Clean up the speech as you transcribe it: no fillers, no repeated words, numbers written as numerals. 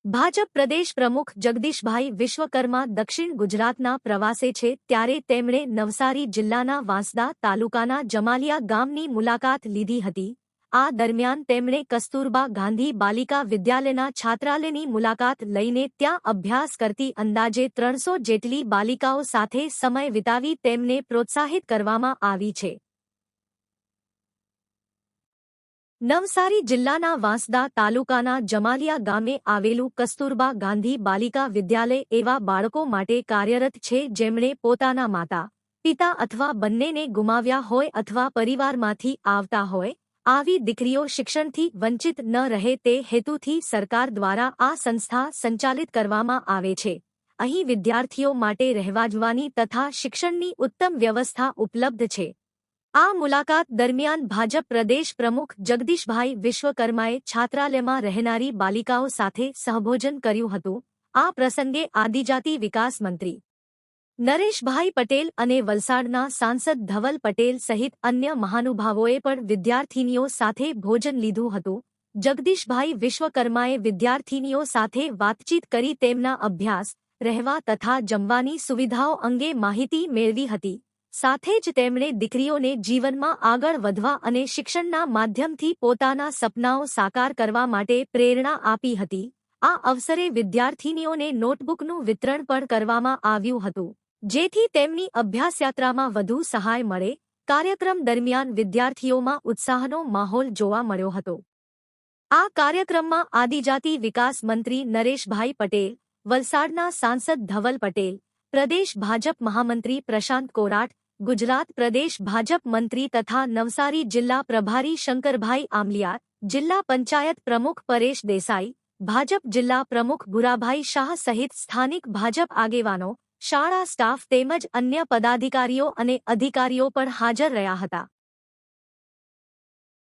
ભાજપ પ્રદેશ પ્રમુખ જગદીશભાઈ વિશ્વકર્મા દક્ષિણ ગુજરાતના પ્રવાસે છે ત્યારે તેમણે નવસારી જિલ્લાના વાંસદા તાલુકાના જમાલિયા ગામની મુલાકાત લીધી હતી। આ દરમિયાન તેમણે કસ્તુરબા ગાંધી બાલિકા વિદ્યાલયના છાત્રાલયની મુલાકાત લઈને ત્યાં અભ્યાસ કરતી અંદાજે 300 જેટલી બાલિકાઓ સાથે સમય વિતાવી તેમને પ્રોત્સાહિત કરવામાં આવી છે। નવસારી જિલ્લાના વાંસદા તાલુકાના જમાલિયા ગામે આવેલું કસ્તુરબા ગાંધી બાલિકા વિદ્યાલય એવા બાળકો માટે કાર્યરત છે જેમણે પોતાના માતા પિતા અથવા બંનેને ગુમાવ્યા હોય અથવા પરિવારમાંથી આવતા હોય। આવી દીકરીઓ શિક્ષણથી વંચિત ન રહે તે હેતુથી સરકાર દ્વારા આ સંસ્થા સંચાલિત કરવામાં આવે છે। અહીં વિદ્યાર્થીઓ માટે રહેવા જવાની તથા શિક્ષણની ઉત્તમ વ્યવસ્થા ઉપલબ્ધ છે। આ મુલાકાત દરમિયાન ભાજપ પ્રદેશ પ્રમુખ જગદીશભાઈ વિશ્વકર્માએ છાત્રાલયમાં રહેનારી બાલિકાઓ સાથે સહભોજન કર્યું હતું। આ પ્રસંગે આદિજાતિ વિકાસ મંત્રી નરેશભાઈ પટેલ અને વલસાડના સાંસદ ધવલ પટેલ સહિત અન્ય મહાનુભાવોએ પણ વિદ્યાર્થીનીઓ સાથે ભોજન લીધું હતું। જગદીશભાઈ વિશ્વકર્માએ વિદ્યાર્થીનીઓ સાથે વાતચીત કરી તેમના અભ્યાસ, રહેવા તથા જમવાની સુવિધાઓ અંગે માહિતી મેળવી હતી। સાથે જ તેમણે દીકરીઓને જીવનમાં આગળ વધવા અને શિક્ષણના માધ્યમથી પોતાના સપનાઓ સાકાર કરવા માટે પ્રેરણા આપી હતી। આ અવસરે વિદ્યાર્થીનીઓને નોટબુકનું વિતરણ પણ કરવામાં આવ્યું હતું, જેથી તેમની અભ્યાસયાત્રામાં વધુ સહાય મળે। કાર્યક્રમ દરમિયાન વિદ્યાર્થીઓમાં ઉત્સાહનો માહોલ જોવા મળ્યો હતો। આ કાર્યક્રમમાં આદિજાતિ વિકાસ મંત્રી નરેશભાઈ પટેલ, વલસાડના સાંસદ ધવલ પટેલ, પ્રદેશ ભાજપ મહામંત્રી પ્રશાંત કોરાટ, ગુજરાત પ્રદેશ ભાજપ મંત્રી તથા નવસારી જિલ્લા પ્રભારી શંકરભાઈ આમલિયાર, જિલ્લા પંચાયત પ્રમુખ પરેશ દેસાઈ, ભાજપ જિલ્લા પ્રમુખ ભુરાભાઈ શાહ સહિત સ્થાનિક ભાજપ આગેવાનો, શાળા સ્ટાફ તેમજ અન્ય પદાધિકારીઓ અને અધિકારીઓ પણ હાજર રહ્યા હતા।